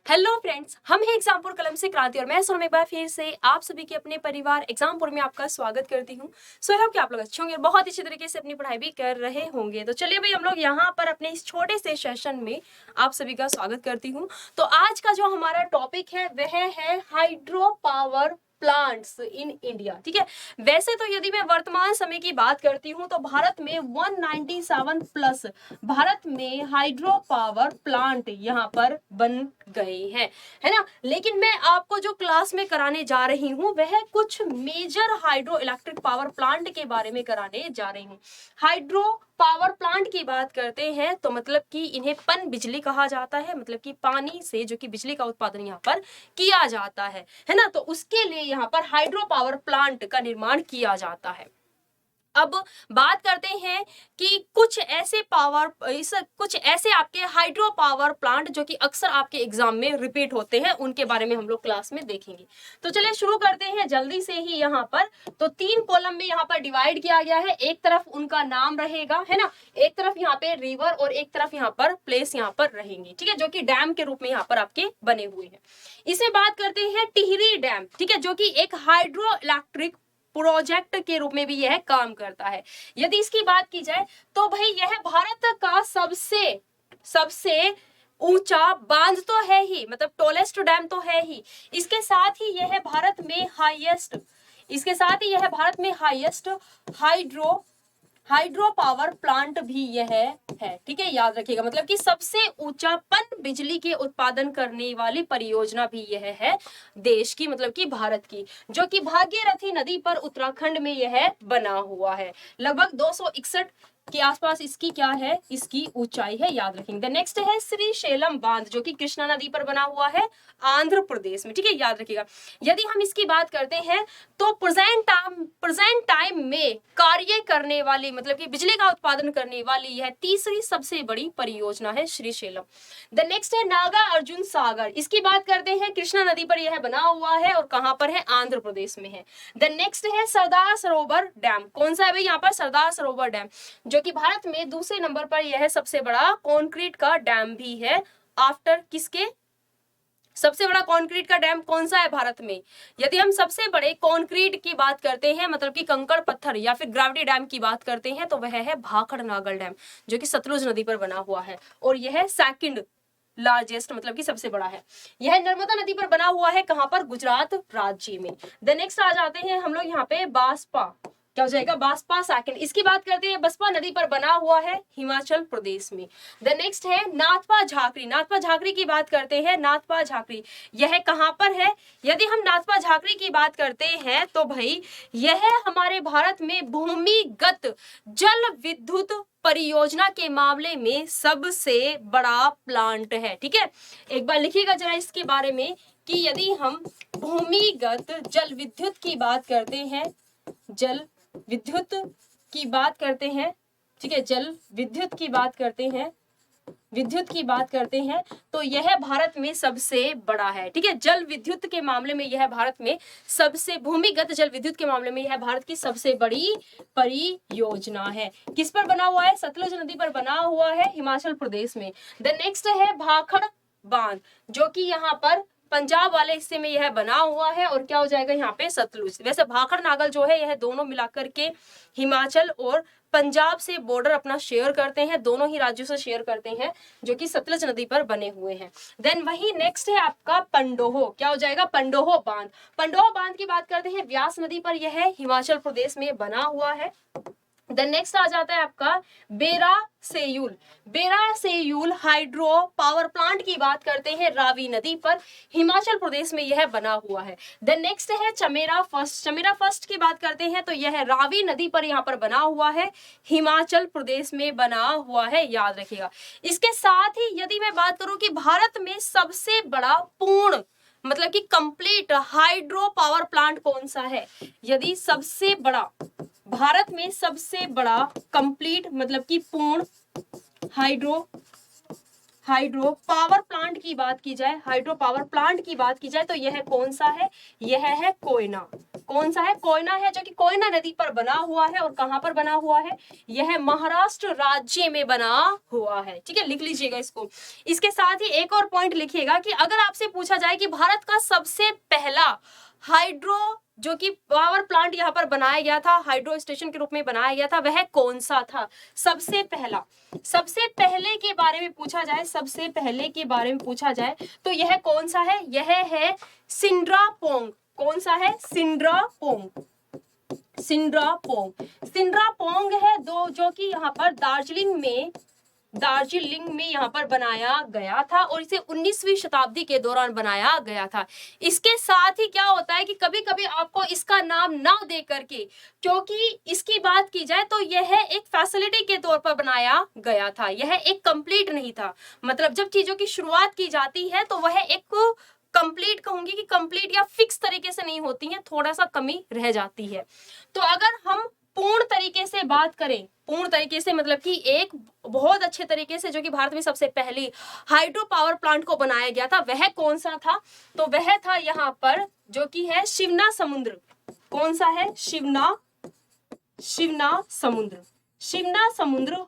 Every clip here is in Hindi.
हेलो फ्रेंड्स, हम हैं एग्जामपुर कलम से क्रांति और मैं सोनम एक बार फिर से आप सभी के अपने परिवार एग्जामपुर में आपका स्वागत करती हूँ। सो आई होप कि आप लोग अच्छे होंगे, बहुत अच्छी तरीके से अपनी पढ़ाई भी कर रहे होंगे। तो चलिए भाई, हम लोग यहाँ पर अपने इस छोटे से सेशन में आप सभी का स्वागत करती हूँ। तो आज का जो हमारा टॉपिक है वह है hydro power plants in India. ठीक है, वैसे तो यदि मैं वर्तमान समय की बात करती हूँ तो भारत में 197 प्लस भारत में हाइड्रो पावर प्लांट यहाँ पर बन गए हैं, है ना। लेकिन मैं आपको जो क्लास में कराने जा रही हूँ वह कुछ major hydroelectric power plant के बारे में कराने जा रही हूँ। हाइड्रो पावर प्लांट की बात करते हैं तो मतलब कि इन्हें पन बिजली कहा जाता है, मतलब कि पानी से जो कि बिजली का उत्पादन यहाँ पर किया जाता है ना। तो उसके लिए यहाँ पर हाइड्रो पावर प्लांट का निर्माण किया जाता है। अब बात करते हैं कि कुछ ऐसे आपके हाइड्रो पावर प्लांट जो कि अक्सर आपके एग्जाम में रिपीट होते हैं, उनके बारे में हम लोग क्लास में देखेंगे। तो चलिए शुरू करते हैं जल्दी से ही। यहाँ पर तो 3 कॉलम में यहाँ पर डिवाइड किया गया है। एक तरफ उनका नाम रहेगा, है ना, एक तरफ यहाँ पे रिवर और एक तरफ यहाँ पर प्लेस यहाँ पर रहेंगी, ठीक है, जो कि डैम के रूप में यहाँ पर आपके बने हुए हैं। इसमें बात करते हैं टिहरी डैम, ठीक है, जो कि एक हाइड्रो इलेक्ट्रिक प्रोजेक्ट के रूप में भी यह काम करता है। यदि इसकी बात की जाए तो भाई यह भारत का सबसे ऊंचा बांध तो है ही, मतलब टॉलेस्ट डैम तो है ही। इसके साथ ही यह भारत में हाईएस्ट हाइड्रो पावर प्लांट भी यह है, ठीक है, याद रखिएगा। मतलब कि सबसे ऊंचा पन बिजली के उत्पादन करने वाली परियोजना भी यह है देश की, मतलब कि भारत की, जो कि भागीरथी नदी पर उत्तराखंड में यह बना हुआ है। लगभग 261 के आसपास इसकी क्या है, इसकी ऊंचाई है, याद रखेंगे। नेक्स्ट है श्रीशैलम बांध, जो कि कृष्णा नदी पर बना हुआ है आंध्र प्रदेश में, ठीक है, याद रखिएगा। यदि हम इसकी बात करते हैं तो प्रेजेंट टाइम में कार्य करने वाली, मतलब कि बिजली का उत्पादन करने वाली यह तीसरी सबसे बड़ी परियोजना है श्रीशैलम। द नेक्स्ट है नागा अर्जुन सागर। इसकी बात करते हैं, कृष्णा नदी पर यह बना हुआ है और कहां पर है, आंध्र प्रदेश में है। द नेक्स्ट है सरदार सरोवर डैम। कौन सा है भाई, यहाँ पर सरदार सरोवर डैम, जो कि भारत में दूसरे नंबर पर यह सबसे बड़ा कंक्रीट का डैम भी है। आफ्टर किसके, सबसे बड़ा कंक्रीट का डैम कौन सा है भारत में? यदि हम सबसे बड़े कंक्रीट की बात करते हैं, मतलब कि कंकड़ पत्थर या फिर ग्रेविटी डैम की बात करते हैं, तो वह है भाखड़ नागल डैम, जो कि सतलुज नदी पर बना हुआ है और यह सेकंड लार्जेस्ट, मतलब कि सबसे बड़ा है। यह नर्मदा नदी पर बना हुआ है, कहां पर, गुजरात राज्य में। द नेक्स्ट आ जाते हैं हम लोग यहाँ पे बासपा, क्या हो जाएगा, बासपा सेकंड। इसकी बात करते हैं, बसपा नदी पर बना हुआ है हिमाचल प्रदेश में। द नेक्स्ट है नाथपा झाकरी। नाथपा झाकरी की बात करते हैं, नाथपा झाकरी यह कहां पर है? यदि हम नाथपा झाकरी की बात करते हैं तो भाई यह हमारे भारत में भूमिगत जल विद्युत परियोजना के मामले में सबसे बड़ा प्लांट है, ठीक है। एक बार लिखिएगा जरा इसके बारे में कि यदि हम भूमिगत जल विद्युत की बात करते हैं, जल विद्युत की बात करते हैं, ठीक है, जल विद्युत की बात करते हैं तो यह भारत में सबसे बड़ा है, ठीक है। जल विद्युत के मामले में यह भारत में सबसे, भूमिगत जल विद्युत के मामले में यह भारत की सबसे बड़ी परियोजना है। किस पर बना हुआ है? सतलुज नदी पर बना हुआ है हिमाचल प्रदेश में। द नेक्स्ट है भाखड़ बांध, जो कि यहाँ पर पंजाब वाले हिस्से में यह बना हुआ है और क्या हो जाएगा यहाँ पे, सतलुज। वैसे भाखड़ नागल जो है यह दोनों मिलाकर के हिमाचल और पंजाब से बॉर्डर अपना शेयर करते हैं, दोनों ही राज्यों से शेयर करते हैं, जो कि सतलुज नदी पर बने हुए हैं। देन वही नेक्स्ट है आपका पंडोहो, क्या हो जाएगा, पंडोहो बांध। पंडोहो बांध की बात करते हैं, व्यास नदी पर यह हिमाचल प्रदेश में बना हुआ है। देन नेक्स्ट आ जाता है आपका बेरा सेयूल हाइड्रो पावर प्लांट की बात करते हैं, रावी नदी पर हिमाचल प्रदेश में यह बना हुआ है। देन नेक्स्ट है चमेरा फर्स्ट की बात करते हैं तो यह रावी नदी पर यहाँ पर बना हुआ है, हिमाचल प्रदेश में बना हुआ है, याद रखिएगा। इसके साथ ही यदि मैं बात करूं कि भारत में सबसे बड़ा पूर्ण, मतलब कि कंप्लीट हाइड्रो पावर प्लांट कौन सा है, यदि सबसे बड़ा, भारत में सबसे बड़ा कंप्लीट, मतलब कि पूर्ण हाइड्रो पावर प्लांट की बात की जाए, तो यह कौन सा है? यह है कोयना, कौन सा है? कोयना है, जो कि कोयना नदी पर बना हुआ है। और कहां पर बना हुआ है? यह महाराष्ट्र राज्य में बना हुआ है। ठीक है, लिख लीजिएगा इसको। इसके साथ ही एक और पॉइंट लिखिएगा कि अगर आपसे पूछा जाए कि भारत का सबसे पहला हाइड्रो जो कि पावर प्लांट यहाँ पर बनाया गया था, हाइड्रो स्टेशन के रूप में बनाया गया था, वह कौन सा था? सबसे पहला, सबसे पहले के बारे में पूछा जाए, सबसे पहले के बारे में पूछा जाए तो यह कौन सा है? यह है सिंड्रापोंग। कौन सा है? सिंड्रापोंग। सिंड्रापोंग, सिंड्रापोंग है दो, जो कि यहाँ पर दार्जिलिंग में यहाँ पर बनाया गया था और इसे 19वीं शताब्दी के दौरान बनाया गया था। इसके साथ ही क्या होता है कि कभी कभी आपको इसका नाम ना दे करके, क्योंकि इसकी बात की जाए तो यह एक फैसिलिटी के तौर पर बनाया गया था, यह एक कंप्लीट नहीं था। मतलब जब चीजों की शुरुआत की जाती है तो वह एक कंप्लीट, कहूंगी कि कंप्लीट या फिक्स तरीके से नहीं होती है, थोड़ा सा कमी रह जाती है। तो अगर हम पूर्ण तरीके से बात करें, पूर्ण तरीके से मतलब कि एक बहुत अच्छे तरीके से जो कि भारत में सबसे पहली हाइड्रो पावर प्लांट को बनाया गया था, वह कौन सा था? तो वह था यहाँ पर जो कि है शिवना समुद्र। कौन सा है? शिवना समुद्र। शिवना समुद्र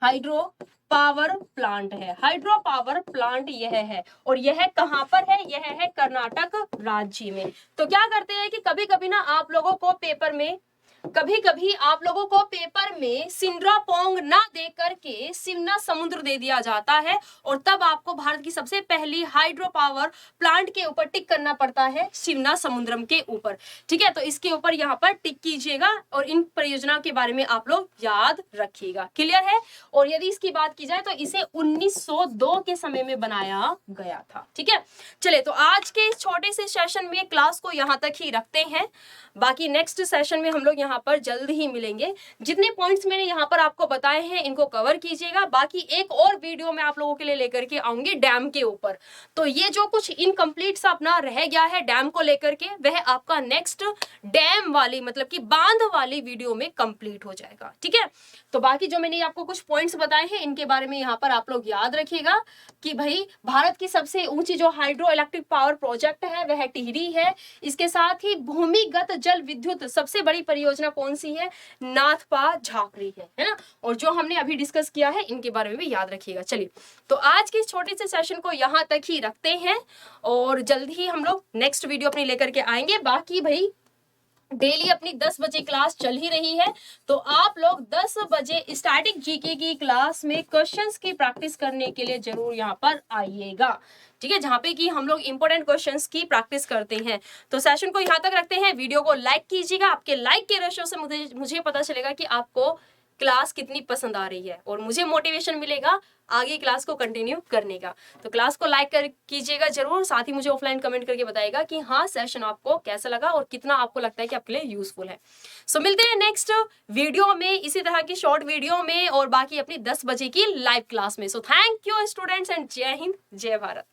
हाइड्रो पावर प्लांट है। हाइड्रो पावर प्लांट यह है, और यह कहां पर है? यह है कर्नाटक राज्य में। तो क्या करते हैं कि कभी कभी ना आप लोगों को पेपर में, सिंड्रापोंग ना दे करके शिवना समुद्र दे दिया जाता है, और तब आपको भारत की सबसे पहली हाइड्रो पावर प्लांट के ऊपर टिक करना पड़ता है, शिवना समुद्रम के ऊपर। ठीक है, तो इसके ऊपर यहाँ पर टिक कीजिएगा और इन परियोजना के बारे में आप लोग याद रखिएगा। क्लियर है? और यदि इसकी बात की जाए तो इसे 1902 के समय में बनाया गया था। ठीक है, चलिए तो आज के इस छोटे से सेशन में क्लास को यहाँ तक ही रखते हैं। बाकी नेक्स्ट सेशन में हम लोग यहाँ पर जल्द ही मिलेंगे। जितने पॉइंट्स मैंने यहाँ पर आपको बताए हैं इनको कवर कीजिएगा। बाकी एक और वीडियो मैं आप लोगों के लिए लेकर के आऊंगी डैम के ऊपर। तो ये जो कुछ इनकम्प्लीट सा अपना रह गया है डैम को लेकर के, वह आपका नेक्स्ट डैम वाली मतलब कि बांध वाली वीडियो में कंप्लीट हो जाएगा। ठीक है, तो बाकी जो मैंने आपको कुछ पॉइंट्स बताए हैं इनके बारे में यहाँ पर आप लोग याद रखिएगा कि भाई भारत की सबसे ऊंची जो हाइड्रो इलेक्ट्रिक पावर प्रोजेक्ट है वह टिहरी है। इसके साथ ही भूमिगत जल विद्युत सबसे बड़ी परियोजना कौन सी है? नाथपा झाकरी है ना। और जो हमने अभी डिस्कस किया है इनके बारे में भी याद रखिएगा। चलिए तो आज के इस छोटे से सेशन को यहाँ तक ही रखते हैं और जल्द ही हम लोग नेक्स्ट वीडियो अपनी लेकर के आएंगे। बाकी भाई डेली अपनी 10 बजे क्लास चल ही रही है, तो आप लोग 10 बजे स्टैटिक जीके की क्लास में क्वेश्चंस की प्रैक्टिस करने के लिए जरूर यहाँ पर आइएगा। ठीक है, जहाँ पे कि हम लोग इंपॉर्टेंट क्वेश्चंस की प्रैक्टिस करते हैं। तो सेशन को यहाँ तक रखते हैं। वीडियो को लाइक कीजिएगा, आपके लाइक के रेशो से मुझे पता चलेगा कि आपको क्लास कितनी पसंद आ रही है और मुझे मोटिवेशन मिलेगा आगे क्लास को कंटिन्यू करने का। तो क्लास को लाइक कीजिएगा जरूर, साथ ही मुझे ऑफलाइन कमेंट करके बताइएगा कि हाँ सेशन आपको कैसा लगा और कितना आपको लगता है कि आपके लिए यूजफुल है। सो मिलते हैं नेक्स्ट वीडियो में इसी तरह की शॉर्ट वीडियो में और बाकी अपनी 10 बजे की लाइव क्लास में। So thank you students and जय हिंद जय भारत।